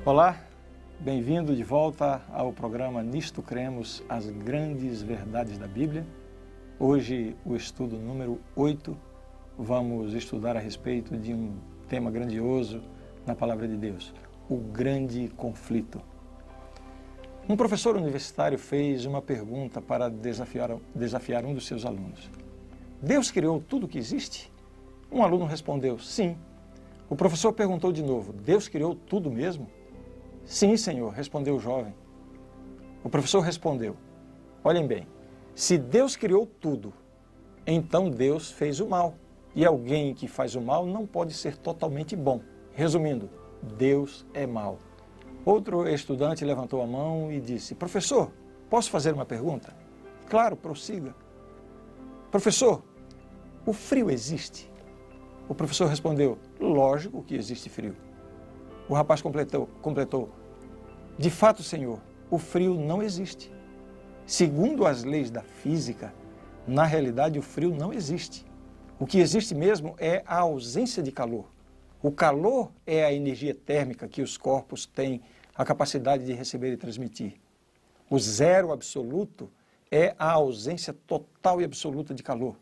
Olá, bem-vindo de volta ao programa Nisto Cremos, as grandes verdades da Bíblia. Hoje, o estudo número 8, vamos estudar a respeito de um tema grandioso na Palavra de Deus, o grande conflito. Um professor universitário fez uma pergunta para desafiar um dos seus alunos. Deus criou tudo o que existe? Um aluno respondeu, sim. O professor perguntou de novo, Deus criou tudo mesmo? Sim, senhor, respondeu o jovem. O professor respondeu, olhem bem, se Deus criou tudo, então Deus fez o mal. E alguém que faz o mal não pode ser totalmente bom. Resumindo, Deus é mau. Outro estudante levantou a mão e disse, professor, posso fazer uma pergunta? Claro, prossiga. Professor, o frio existe? O professor respondeu, lógico que existe frio. O rapaz completou, de fato, senhor, o frio não existe. Segundo as leis da física, na realidade o frio não existe. O que existe mesmo é a ausência de calor. O calor é a energia térmica que os corpos têm a capacidade de receber e transmitir. O zero absoluto é a ausência total e absoluta de calor.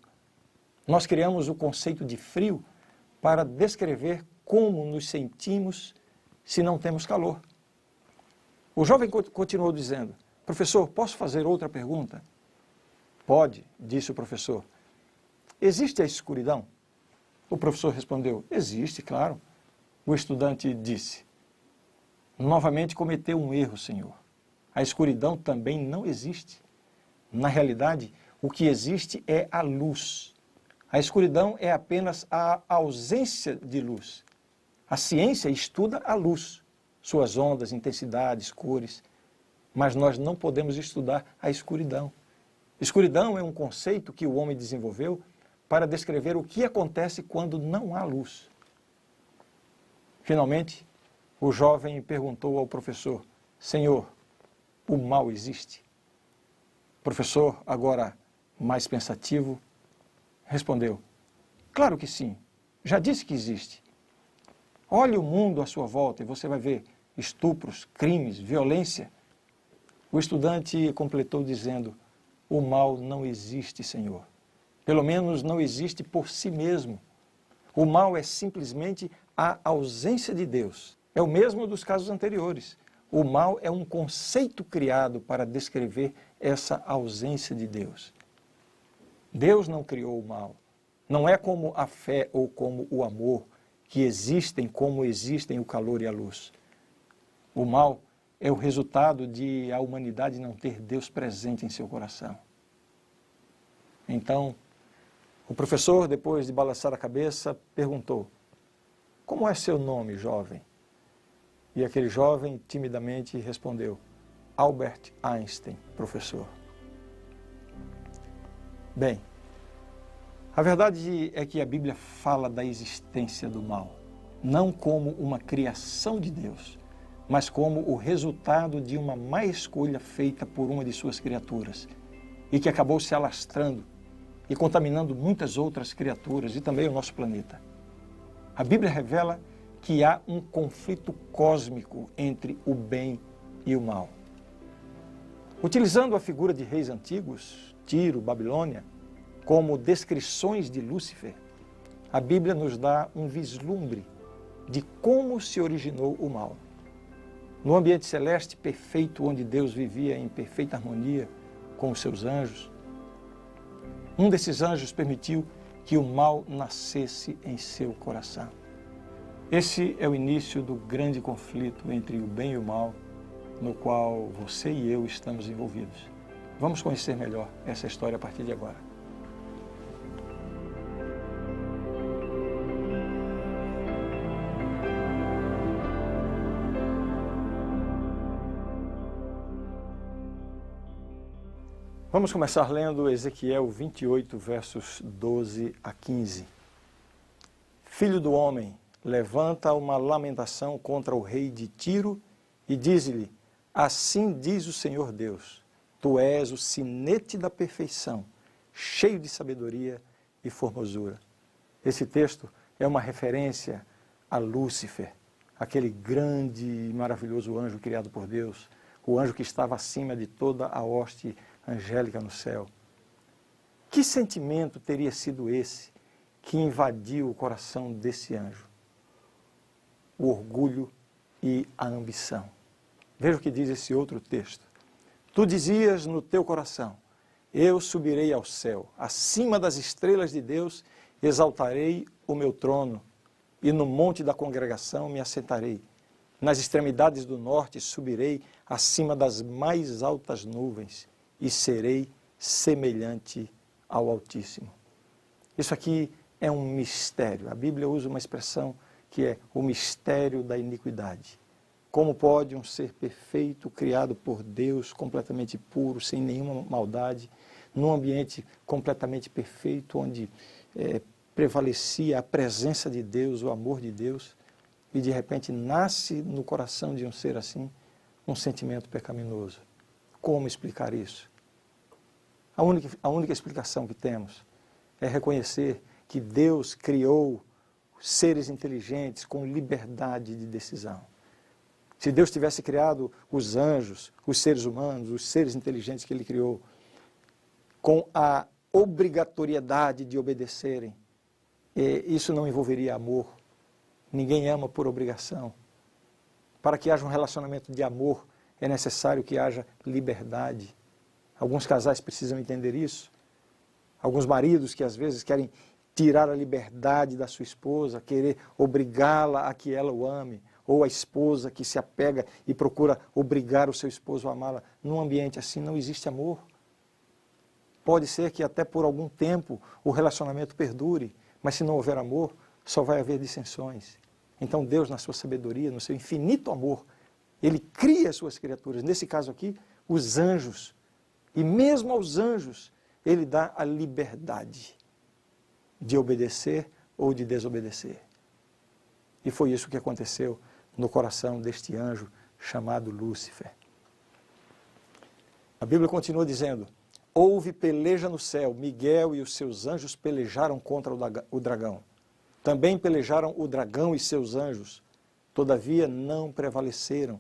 Nós criamos o conceito de frio para descrever como nos sentimos se não temos calor. O jovem continuou dizendo, professor, posso fazer outra pergunta? Pode, disse o professor. Existe a escuridão? O professor respondeu, existe, claro. O estudante disse, novamente cometeu um erro, senhor. A escuridão também não existe. Na realidade, o que existe é a luz. A escuridão é apenas a ausência de luz. A ciência estuda a luz, suas ondas, intensidades, cores, mas nós não podemos estudar a escuridão. Escuridão é um conceito que o homem desenvolveu para descrever o que acontece quando não há luz. Finalmente, o jovem perguntou ao professor, Senhor, o mal existe? O professor, agora mais pensativo, respondeu, claro que sim, já disse que existe. Olhe o mundo à sua volta e você vai ver estupros, crimes, violência. O estudante completou dizendo, o mal não existe, Senhor. Pelo menos não existe por si mesmo. O mal é simplesmente a ausência de Deus. É o mesmo dos casos anteriores. O mal é um conceito criado para descrever essa ausência de Deus. Deus não criou o mal. Não é como a fé ou como o amor, que existem como existem o calor e a luz. O mal é o resultado de a humanidade não ter Deus presente em seu coração. Então, o professor, depois de balançar a cabeça, perguntou, como é seu nome, jovem? E aquele jovem timidamente respondeu, Albert Einstein, professor. Bem, a verdade é que a Bíblia fala da existência do mal, não como uma criação de Deus, mas como o resultado de uma má escolha feita por uma de suas criaturas e que acabou se alastrando e contaminando muitas outras criaturas e também o nosso planeta. A Bíblia revela que há um conflito cósmico entre o bem e o mal. Utilizando a figura de reis antigos, Tiro, Babilônia, como descrições de Lúcifer, a Bíblia nos dá um vislumbre de como se originou o mal. No ambiente celeste perfeito, onde Deus vivia em perfeita harmonia com os seus anjos, um desses anjos permitiu que o mal nascesse em seu coração. Esse é o início do grande conflito entre o bem e o mal, no qual você e eu estamos envolvidos. Vamos conhecer melhor essa história a partir de agora. Vamos começar lendo Ezequiel 28, versos 12 a 15. Filho do homem, levanta uma lamentação contra o rei de Tiro e diz-lhe, assim diz o Senhor Deus, tu és o sinete da perfeição, cheio de sabedoria e formosura. Esse texto é uma referência a Lúcifer, aquele grande e maravilhoso anjo criado por Deus, o anjo que estava acima de toda a hoste angélica no céu. Que sentimento teria sido esse que invadiu o coração desse anjo? O orgulho e a ambição. Veja o que diz esse outro texto. Tu dizias no teu coração, eu subirei ao céu, acima das estrelas de Deus, exaltarei o meu trono, e no monte da congregação me assentarei. Nas extremidades do norte subirei acima das mais altas nuvens, e serei semelhante ao Altíssimo. Isso aqui é um mistério. A Bíblia usa uma expressão que é o mistério da iniquidade. Como pode um ser perfeito, criado por Deus, completamente puro, sem nenhuma maldade, num ambiente completamente perfeito, onde prevalecia a presença de Deus, o amor de Deus, e de repente nasce no coração de um ser assim um sentimento pecaminoso? Como explicar isso? A única explicação que temos é reconhecer que Deus criou seres inteligentes com liberdade de decisão. Se Deus tivesse criado os anjos, os seres humanos, os seres inteligentes que Ele criou, com a obrigatoriedade de obedecerem, isso não envolveria amor. Ninguém ama por obrigação. Para que haja um relacionamento de amor, é necessário que haja liberdade. Alguns casais precisam entender isso. Alguns maridos que às vezes querem tirar a liberdade da sua esposa, querer obrigá-la a que ela o ame, ou a esposa que se apega e procura obrigar o seu esposo a amá-la. Num ambiente assim não existe amor. Pode ser que até por algum tempo o relacionamento perdure, mas se não houver amor, só vai haver dissensões. Então Deus, na sua sabedoria, no seu infinito amor, Ele cria as suas criaturas, nesse caso aqui, os anjos. E mesmo aos anjos, Ele dá a liberdade de obedecer ou de desobedecer. E foi isso que aconteceu no coração deste anjo chamado Lúcifer. A Bíblia continua dizendo, houve peleja no céu, Miguel e os seus anjos pelejaram contra o dragão. Também pelejaram o dragão e seus anjos, todavia não prevaleceram,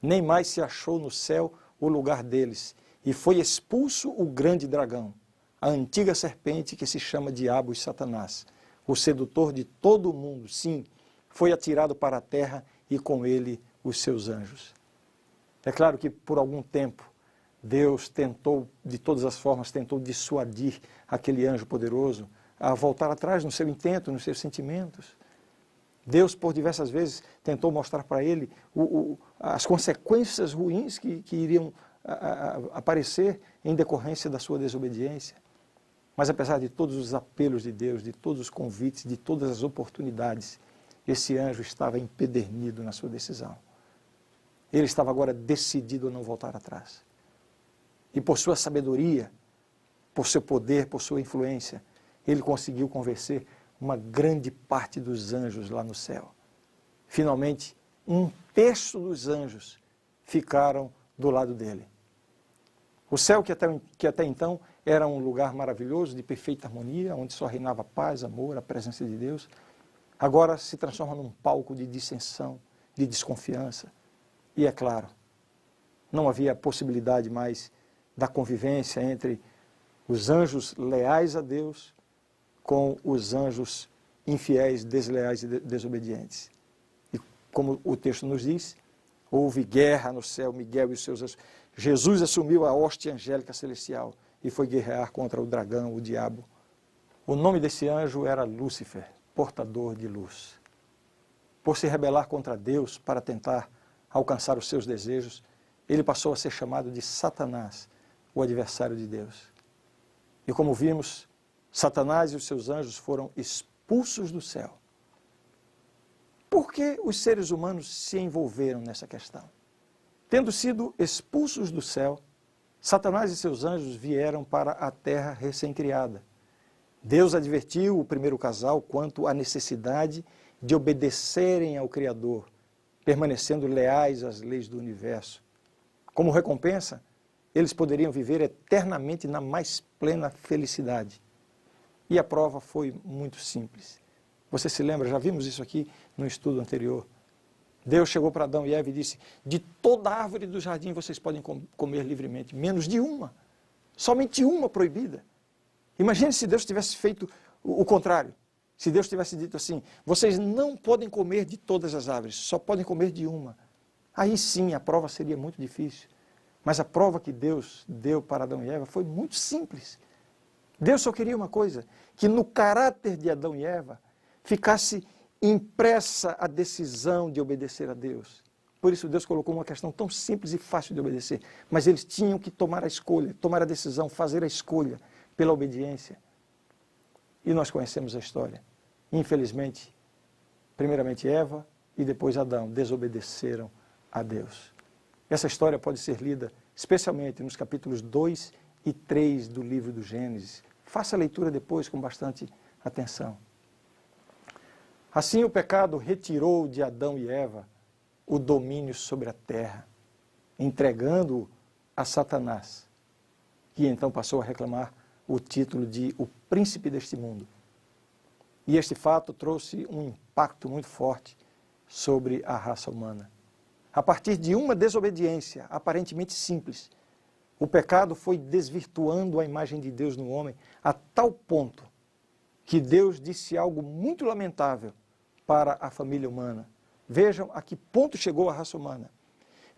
nem mais se achou no céu o lugar deles, e foi expulso o grande dragão, a antiga serpente que se chama Diabo e Satanás, o sedutor de todo o mundo, sim, foi atirado para a terra e com ele os seus anjos. É claro que por algum tempo Deus tentou, de todas as formas, tentou dissuadir aquele anjo poderoso a voltar atrás no seu intento, nos seus sentimentos. Deus, por diversas vezes, tentou mostrar para ele as consequências ruins que iriam aparecer em decorrência da sua desobediência. Mas apesar de todos os apelos de Deus, de todos os convites, de todas as oportunidades, esse anjo estava empedernido na sua decisão. Ele estava agora decidido a não voltar atrás. E por sua sabedoria, por seu poder, por sua influência, ele conseguiu convencer uma grande parte dos anjos lá no céu. Finalmente, 1/3 dos anjos ficaram do lado dele. O céu, que até então era um lugar maravilhoso, de perfeita harmonia, onde só reinava paz, amor, a presença de Deus, agora se transforma num palco de dissensão, de desconfiança. E é claro, não havia possibilidade mais da convivência entre os anjos leais a Deus com os anjos infiéis, desleais e desobedientes. E como o texto nos diz, houve guerra no céu, Miguel e os seus anjos. Jesus assumiu a hoste angélica celestial e foi guerrear contra o dragão, o diabo. O nome desse anjo era Lúcifer, portador de luz. Por se rebelar contra Deus para tentar alcançar os seus desejos, ele passou a ser chamado de Satanás, o adversário de Deus. E como vimos, Satanás e os seus anjos foram expulsos do céu. Por que os seres humanos se envolveram nessa questão? Tendo sido expulsos do céu, Satanás e seus anjos vieram para a terra recém-criada. Deus advertiu o primeiro casal quanto à necessidade de obedecerem ao Criador, permanecendo leais às leis do universo. Como recompensa, eles poderiam viver eternamente na mais plena felicidade. E a prova foi muito simples. Você se lembra, já vimos isso aqui no estudo anterior. Deus chegou para Adão e Eva e disse, de toda árvore do jardim vocês podem comer livremente, menos de uma, somente uma proibida. Imagine se Deus tivesse feito o contrário. Se Deus tivesse dito assim, vocês não podem comer de todas as árvores, só podem comer de uma. Aí sim a prova seria muito difícil. Mas a prova que Deus deu para Adão e Eva foi muito simples. Deus só queria uma coisa, que no caráter de Adão e Eva ficasse impressa a decisão de obedecer a Deus. Por isso Deus colocou uma questão tão simples e fácil de obedecer. Mas eles tinham que tomar a escolha, tomar a decisão, fazer a escolha pela obediência. E nós conhecemos a história. Infelizmente, primeiramente Eva e depois Adão desobedeceram a Deus. Essa história pode ser lida especialmente nos capítulos 2 e 3 do livro do Gênesis. Faça a leitura depois com bastante atenção. Assim o pecado retirou de Adão e Eva o domínio sobre a terra, entregando-o a Satanás, que então passou a reclamar o título de o príncipe deste mundo. E este fato trouxe um impacto muito forte sobre a raça humana. A partir de uma desobediência aparentemente simples, o pecado foi desvirtuando a imagem de Deus no homem a tal ponto que Deus disse algo muito lamentável para a família humana. Vejam a que ponto chegou a raça humana.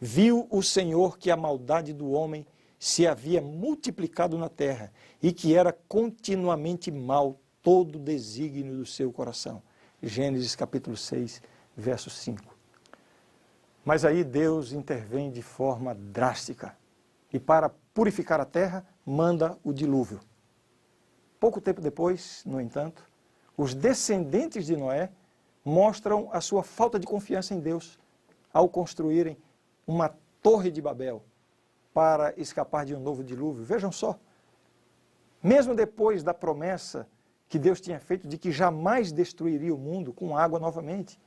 Viu o Senhor que a maldade do homem se havia multiplicado na terra e que era continuamente mal todo o desígnio do seu coração. Gênesis capítulo 6, verso 5. Mas aí Deus intervém de forma drástica e para purificar a terra manda o dilúvio. Pouco tempo depois, no entanto, os descendentes de Noé mostram a sua falta de confiança em Deus ao construírem uma torre de Babel para escapar de um novo dilúvio. Vejam só, mesmo depois da promessa que Deus tinha feito de que jamais destruiria o mundo com água novamente,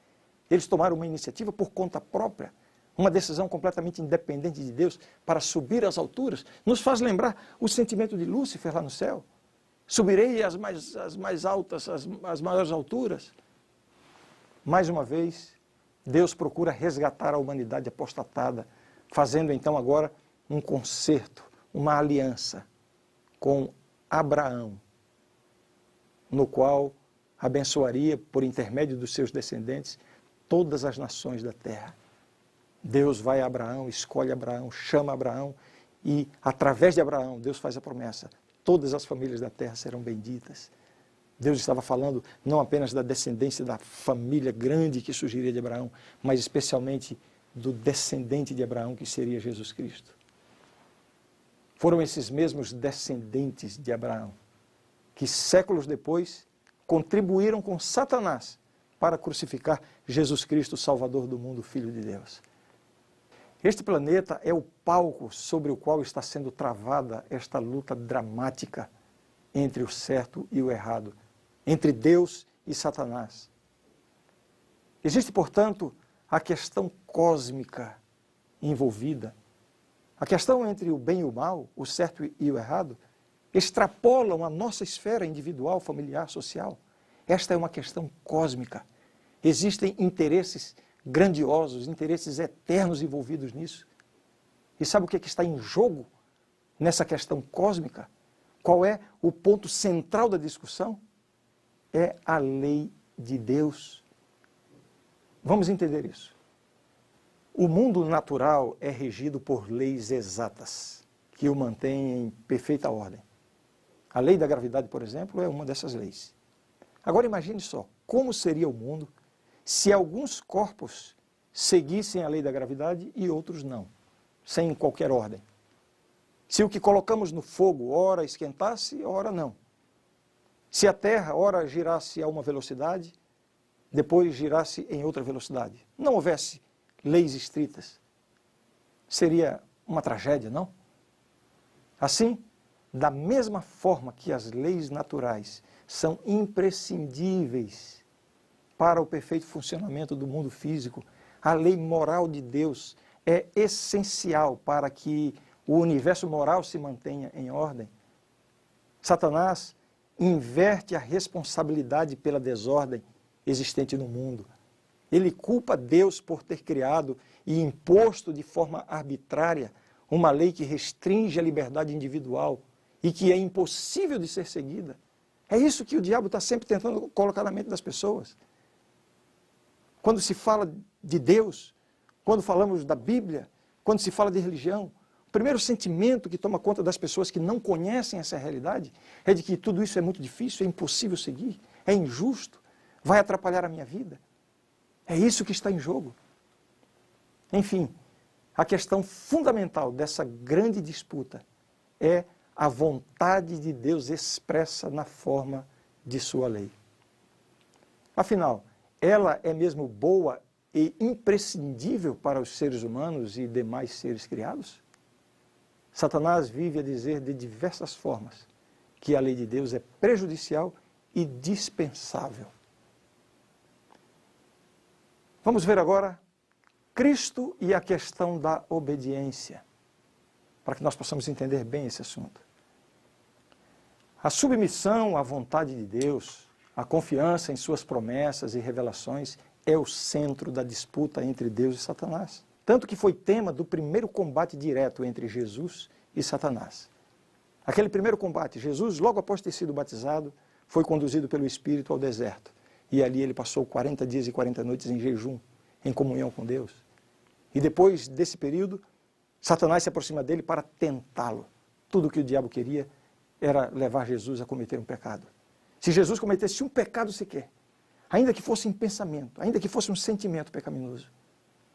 eles tomaram uma iniciativa por conta própria, uma decisão completamente independente de Deus para subir às alturas. Nos faz lembrar o sentimento de Lúcifer lá no céu. Subirei às mais altas, às maiores alturas. Mais uma vez, Deus procura resgatar a humanidade apostatada, fazendo então agora um concerto, uma aliança com Abraão, no qual abençoaria, por intermédio dos seus descendentes, todas as nações da terra. Deus vai a Abraão, escolhe Abraão, chama Abraão e, através de Abraão, Deus faz a promessa. Todas as famílias da terra serão benditas. Deus estava falando não apenas da descendência da família grande que surgiria de Abraão, mas especialmente do descendente de Abraão, que seria Jesus Cristo. Foram esses mesmos descendentes de Abraão que, séculos depois, contribuíram com Satanás para crucificar Jesus Cristo, Salvador do mundo, Filho de Deus. Este planeta é o palco sobre o qual está sendo travada esta luta dramática entre o certo e o errado, entre Deus e Satanás. Existe, portanto, a questão cósmica envolvida. A questão entre o bem e o mal, o certo e o errado, extrapolam a nossa esfera individual, familiar, social. Esta é uma questão cósmica. Existem interesses grandiosos, interesses eternos envolvidos nisso. E sabe o que está em jogo nessa questão cósmica? Qual é o ponto central da discussão? É a lei de Deus. Vamos entender isso. O mundo natural é regido por leis exatas, que o mantêm em perfeita ordem. A lei da gravidade, por exemplo, é uma dessas leis. Agora imagine só, como seria o mundo se alguns corpos seguissem a lei da gravidade e outros não, sem qualquer ordem. Se o que colocamos no fogo, ora esquentasse, ora não. Se a Terra, ora girasse a uma velocidade, depois girasse em outra velocidade. Não houvesse leis estritas. Seria uma tragédia, não? Assim, da mesma forma que as leis naturais são imprescindíveis para o perfeito funcionamento do mundo físico, a lei moral de Deus é essencial para que o universo moral se mantenha em ordem. Satanás inverte a responsabilidade pela desordem existente no mundo. Ele culpa Deus por ter criado e imposto de forma arbitrária uma lei que restringe a liberdade individual e que é impossível de ser seguida. É isso que o diabo está sempre tentando colocar na mente das pessoas. Quando se fala de Deus, quando falamos da Bíblia, quando se fala de religião, o primeiro sentimento que toma conta das pessoas que não conhecem essa realidade é de que tudo isso é muito difícil, é impossível seguir, é injusto, vai atrapalhar a minha vida. É isso que está em jogo. Enfim, a questão fundamental dessa grande disputa é a vontade de Deus expressa na forma de sua lei. Afinal, ela é mesmo boa e imprescindível para os seres humanos e demais seres criados? Satanás vive a dizer de diversas formas que a lei de Deus é prejudicial e dispensável. Vamos ver agora Cristo e a questão da obediência, para que nós possamos entender bem esse assunto. A submissão à vontade de Deus, a confiança em suas promessas e revelações é o centro da disputa entre Deus e Satanás. Tanto que foi tema do primeiro combate direto entre Jesus e Satanás. Aquele primeiro combate, Jesus, logo após ter sido batizado, foi conduzido pelo Espírito ao deserto. E ali ele passou 40 dias e 40 noites em jejum, em comunhão com Deus. E depois desse período, Satanás se aproxima dele para tentá-lo. Tudo o que o diabo queria era levar Jesus a cometer um pecado. Se Jesus cometesse um pecado sequer, ainda que fosse em pensamento, ainda que fosse um sentimento pecaminoso,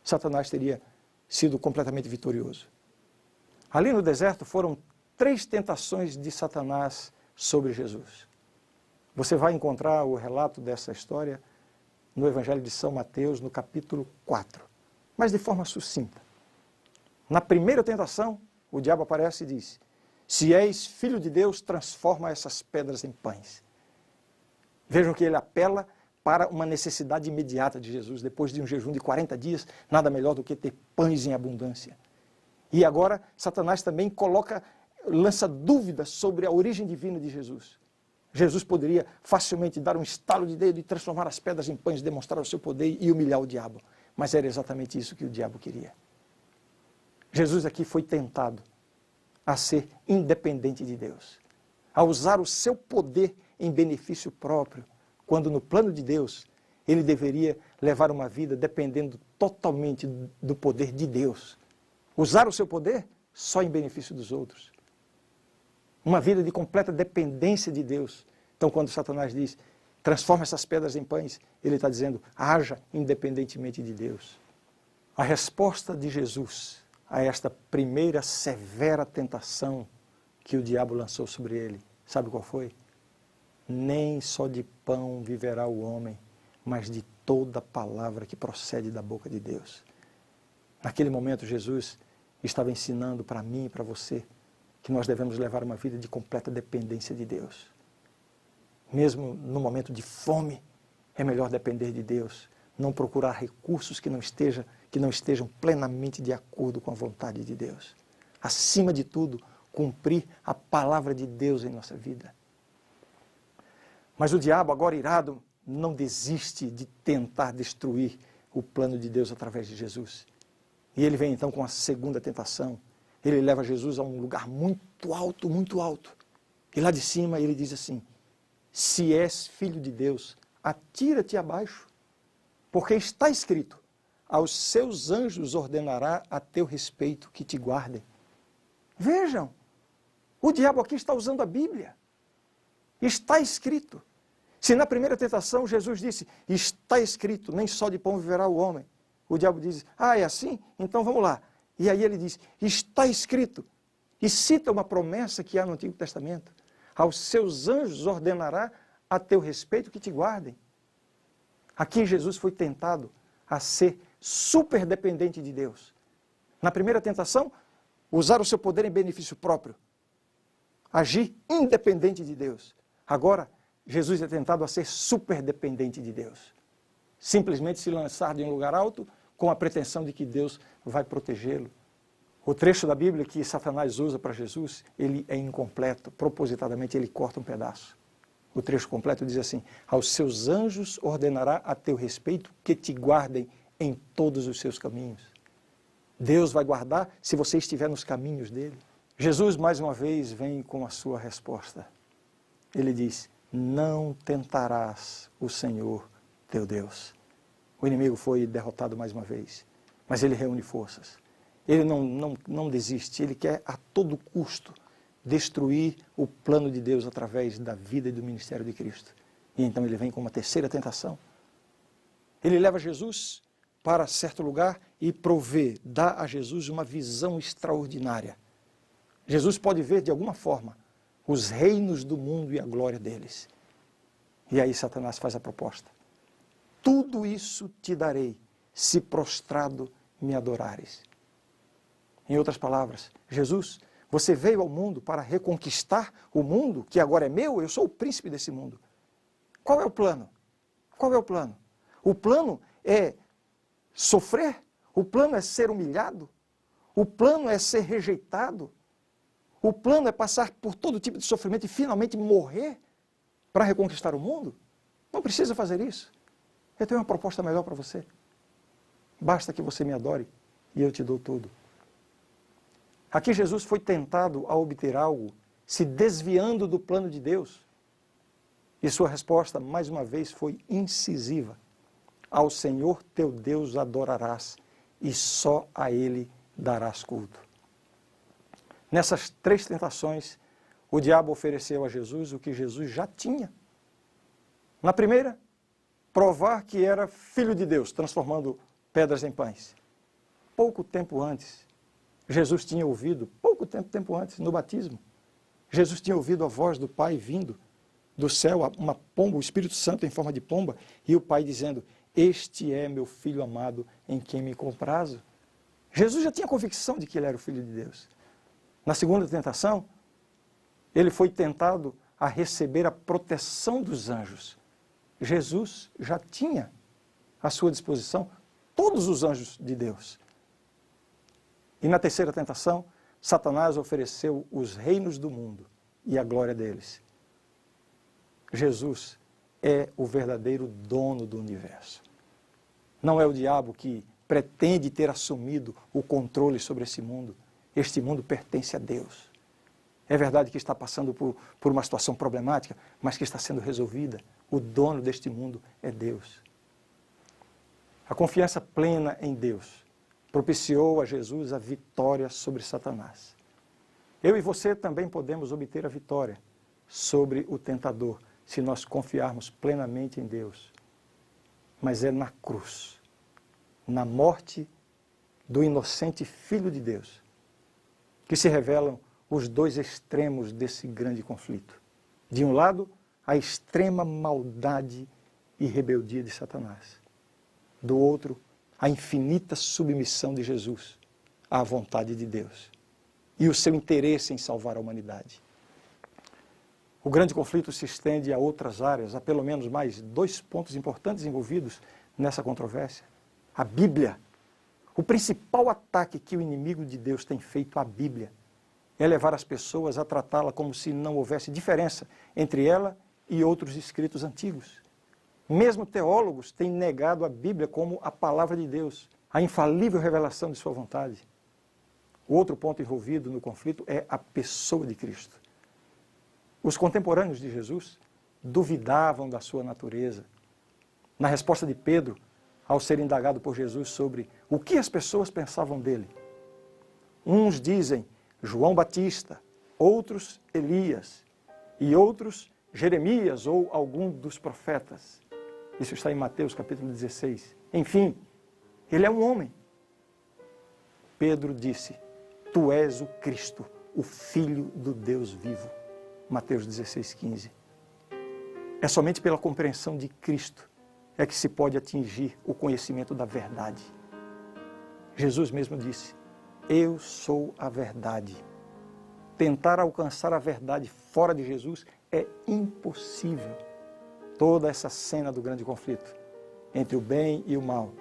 Satanás teria sido completamente vitorioso. Ali no deserto foram 3 tentações de Satanás sobre Jesus. Você vai encontrar o relato dessa história no Evangelho de São Mateus, no capítulo 4, mas de forma sucinta. Na primeira tentação, o diabo aparece e diz: se és filho de Deus, transforma essas pedras em pães. Vejam que ele apela para uma necessidade imediata de Jesus. Depois de um jejum de 40 dias, nada melhor do que ter pães em abundância. E agora, Satanás também lança dúvidas sobre a origem divina de Jesus. Jesus poderia facilmente dar um estalo de dedo e transformar as pedras em pães, demonstrar o seu poder e humilhar o diabo. Mas era exatamente isso que o diabo queria. Jesus aqui foi tentado a ser independente de Deus, a usar o seu poder em benefício próprio, quando no plano de Deus ele deveria levar uma vida dependendo totalmente do poder de Deus. Usar o seu poder só em benefício dos outros. Uma vida de completa dependência de Deus. Então, quando Satanás diz, transforma essas pedras em pães, ele está dizendo, haja independentemente de Deus. A resposta de Jesus a esta primeira severa tentação que o diabo lançou sobre ele, sabe qual foi? Nem só de pão viverá o homem, mas de toda palavra que procede da boca de Deus. Naquele momento, Jesus estava ensinando para mim e para você que nós devemos levar uma vida de completa dependência de Deus. Mesmo no momento de fome, é melhor depender de Deus, não procurar recursos que não estejam plenamente de acordo com a vontade de Deus. Acima de tudo, cumprir a palavra de Deus em nossa vida. Mas o diabo, agora irado, não desiste de tentar destruir o plano de Deus através de Jesus. E ele vem então com a segunda tentação. Ele leva Jesus a um lugar muito alto, muito alto. E lá de cima ele diz assim, se és filho de Deus, atira-te abaixo, porque está escrito, aos seus anjos ordenará a teu respeito que te guardem. Vejam, o diabo aqui está usando a Bíblia. Está escrito. Se na primeira tentação Jesus disse, está escrito, nem só de pão viverá o homem. O diabo diz, é assim? Então vamos lá. E aí ele diz, está escrito. E cita uma promessa que há no Antigo Testamento. Aos seus anjos ordenará a teu respeito que te guardem. Aqui Jesus foi tentado a ser super dependente de Deus. Na primeira tentação, usar o seu poder em benefício próprio. Agir independente de Deus. Agora, Jesus é tentado a ser super dependente de Deus. Simplesmente se lançar de um lugar alto com a pretensão de que Deus vai protegê-lo. O trecho da Bíblia que Satanás usa para Jesus, ele é incompleto. Propositadamente ele corta um pedaço. O trecho completo diz assim: aos seus anjos ordenará a teu respeito que te guardem em todos os seus caminhos. Deus vai guardar se você estiver nos caminhos dele. Jesus, mais uma vez, vem com a sua resposta. Ele diz: não tentarás o Senhor teu Deus. O inimigo foi derrotado mais uma vez, mas ele reúne forças. Ele não desiste, ele quer a todo custo destruir o plano de Deus através da vida e do ministério de Cristo. E então ele vem com uma terceira tentação. Ele leva Jesus para certo lugar e provê, dá a Jesus uma visão extraordinária. Jesus pode ver de alguma forma os reinos do mundo e a glória deles. E aí Satanás faz a proposta: tudo isso te darei, se prostrado me adorares. Em outras palavras, Jesus, você veio ao mundo para reconquistar o mundo, que agora é meu, eu sou o príncipe desse mundo. Qual é o plano? Qual é o plano? O plano é sofrer? O plano é ser humilhado? O plano é ser rejeitado? O plano é passar por todo tipo de sofrimento e finalmente morrer para reconquistar o mundo? Não precisa fazer isso. Eu tenho uma proposta melhor para você. Basta que você me adore e eu te dou tudo. Aqui Jesus foi tentado a obter algo, se desviando do plano de Deus. E sua resposta, mais uma vez, foi incisiva. Ao Senhor teu Deus adorarás, e só a Ele darás culto. Nessas três tentações, o diabo ofereceu a Jesus o que Jesus já tinha. Na primeira, provar que era filho de Deus, transformando pedras em pães. Pouco tempo antes, Jesus tinha ouvido, tempo antes, no batismo, Jesus tinha ouvido a voz do Pai vindo do céu, uma pomba, o Espírito Santo em forma de pomba, e o Pai dizendo: este é meu Filho amado, em quem me comprazo. Jesus já tinha convicção de que ele era o Filho de Deus. Na segunda tentação, ele foi tentado a receber a proteção dos anjos. Jesus já tinha à sua disposição todos os anjos de Deus. E na terceira tentação, Satanás ofereceu os reinos do mundo e a glória deles. Jesus é o verdadeiro dono do universo. Não é o diabo que pretende ter assumido o controle sobre esse mundo. Este mundo pertence a Deus. É verdade que está passando por uma situação problemática, mas que está sendo resolvida. O dono deste mundo é Deus. A confiança plena em Deus propiciou a Jesus a vitória sobre Satanás. Eu e você também podemos obter a vitória sobre o tentador, se nós confiarmos plenamente em Deus. Mas é na cruz, na morte do inocente Filho de Deus, que se revelam os dois extremos desse grande conflito. De um lado, a extrema maldade e rebeldia de Satanás. Do outro, a infinita submissão de Jesus à vontade de Deus e o seu interesse em salvar a humanidade. O grande conflito se estende a outras áreas, há pelo menos mais 2 pontos importantes envolvidos nessa controvérsia. A Bíblia. O principal ataque que o inimigo de Deus tem feito à Bíblia é levar as pessoas a tratá-la como se não houvesse diferença entre ela e outros escritos antigos. Mesmo teólogos têm negado a Bíblia como a palavra de Deus, a infalível revelação de sua vontade. O outro ponto envolvido no conflito é a pessoa de Cristo. Os contemporâneos de Jesus duvidavam da sua natureza. Na resposta de Pedro, ao ser indagado por Jesus sobre o que as pessoas pensavam dele, uns dizem João Batista, outros Elias e outros Jeremias ou algum dos profetas. Isso está em Mateus capítulo 16. Enfim, ele é um homem. Pedro disse: tu és o Cristo, o Filho do Deus vivo. Mateus 16:15. É somente pela compreensão de Cristo é que se pode atingir o conhecimento da verdade. Jesus mesmo disse: eu sou a verdade. Tentar alcançar a verdade fora de Jesus é impossível. Toda essa cena do grande conflito entre o bem e o mal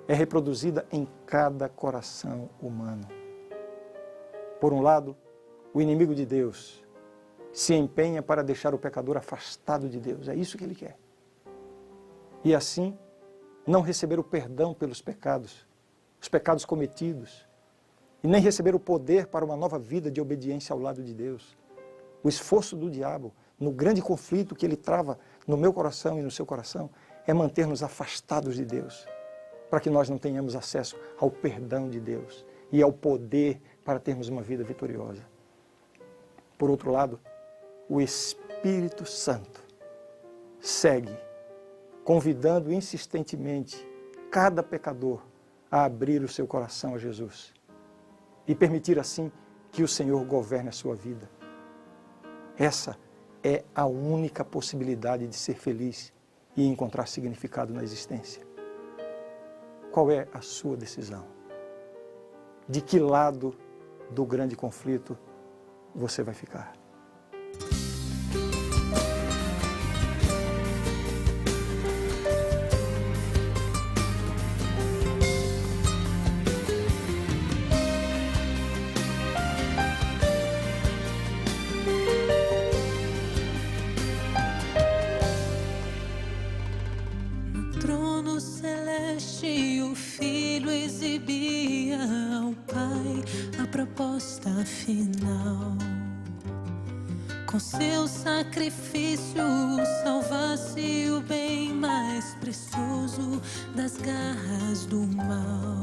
é reproduzida em cada coração humano. Por um lado, o inimigo de Deus se empenha para deixar o pecador afastado de Deus. É isso que ele quer. E assim, não receber o perdão pelos pecados, os pecados cometidos, e nem receber o poder para uma nova vida de obediência ao lado de Deus. O esforço do diabo, no grande conflito que ele trava no meu coração e no seu coração, é manter-nos afastados de Deus, para que nós não tenhamos acesso ao perdão de Deus e ao poder para termos uma vida vitoriosa. Por outro lado, o Espírito Santo segue convidando insistentemente cada pecador a abrir o seu coração a Jesus e permitir assim que o Senhor governe a sua vida. Essa é a única possibilidade de ser feliz e encontrar significado na existência. Qual é a sua decisão? De que lado do grande conflito você vai ficar? Proposta final, com seu sacrifício salvasse o bem mais precioso das garras do mal.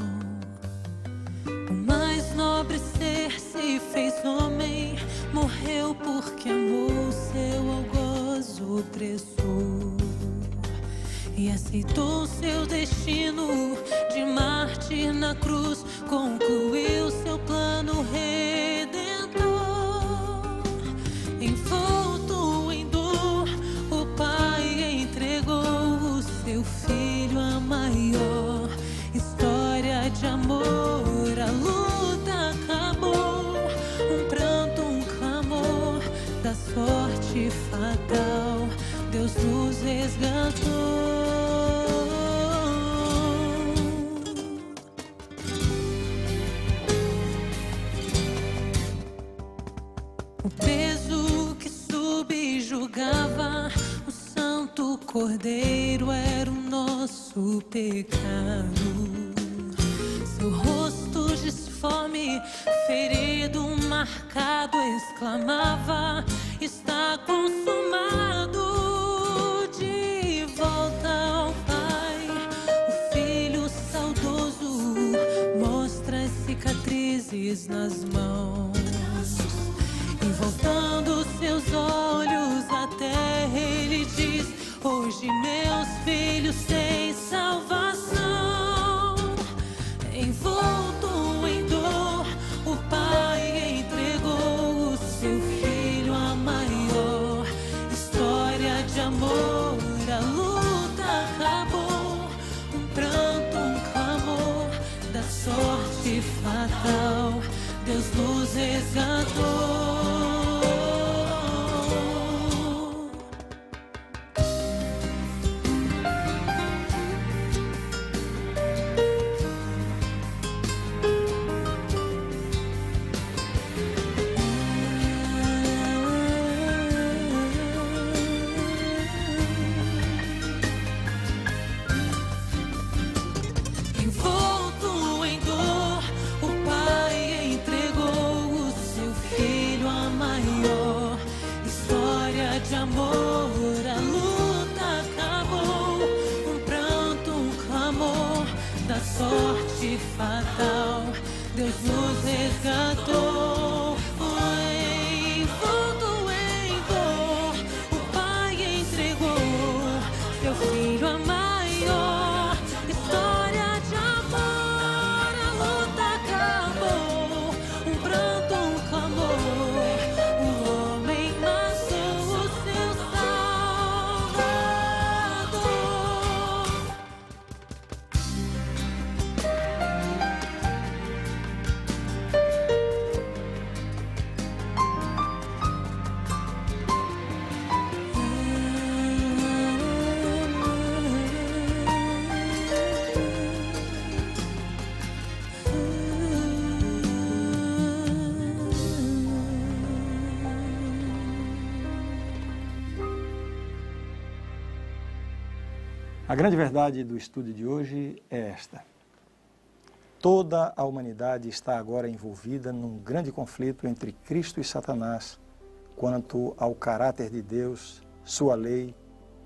O mais nobre ser se fez homem, morreu porque amou seu algoz opressor e aceitou seu destino de mártir na cruz, concluiu seu plano redentor. Envolto em dor, o Pai entregou o seu Filho a maior história de amor. A luta acabou, um pranto, um clamor da sorte fatal, Deus nos resgatou. O peso que subjugava o Santo Cordeiro era o nosso pecado. Seu rosto disforme, ferido, marcado, exclamava: está consumado. De volta ao Pai, o Filho saudoso mostra as cicatrizes nas mãos. E voltando seus olhos à terra, ele diz: hoje meus filhos têm salvação. Envolto em dor, o Pai entregou o seu Filho a maior história de amor. A luta acabou, um pranto, um clamor da sorte fatal, Deus nos resgatou. Envolto em dor, o Pai entregou o seu Filho a maior história de amor. A luta acabou, um pranto, um clamor da sorte fatal, Deus nos resgatou. Envolto em dor, o Pai entregou seu Filho a maior história de amor. A luta acabou, um pranto, um clamor, o homem nasceu o seu Salvador. A grande verdade do estudo de hoje é esta. Toda a humanidade está agora envolvida num grande conflito entre Cristo e Satanás quanto ao caráter de Deus, sua lei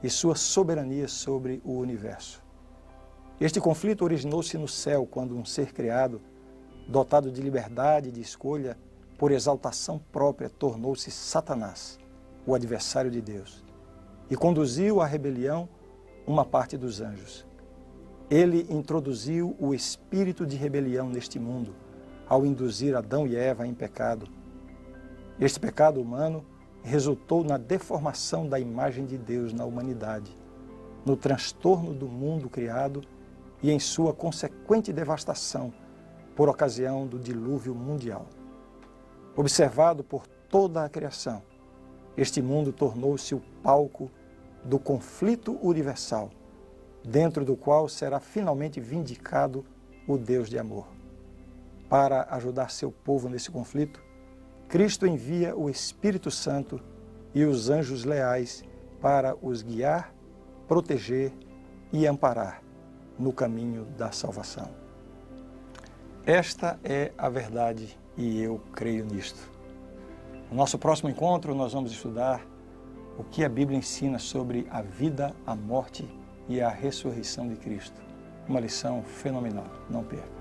e sua soberania sobre o universo. Este conflito originou-se no céu quando um ser criado, dotado de liberdade de escolha, por exaltação própria, tornou-se Satanás, o adversário de Deus, e conduziu à rebelião uma parte dos anjos. Ele introduziu o espírito de rebelião neste mundo, ao induzir Adão e Eva em pecado. Este pecado humano resultou na deformação da imagem de Deus na humanidade, no transtorno do mundo criado e em sua consequente devastação por ocasião do dilúvio mundial. Observado por toda a criação, este mundo tornou-se o palco do conflito universal, dentro do qual será finalmente vindicado o Deus de amor. Para ajudar seu povo nesse conflito, Cristo envia o Espírito Santo e os anjos leais para os guiar, proteger e amparar no caminho da salvação. Esta é a verdade e eu creio nisto. No nosso próximo encontro, nós vamos estudar o que a Bíblia ensina sobre a vida, a morte e a ressurreição de Cristo. Uma lição fenomenal. Não perca.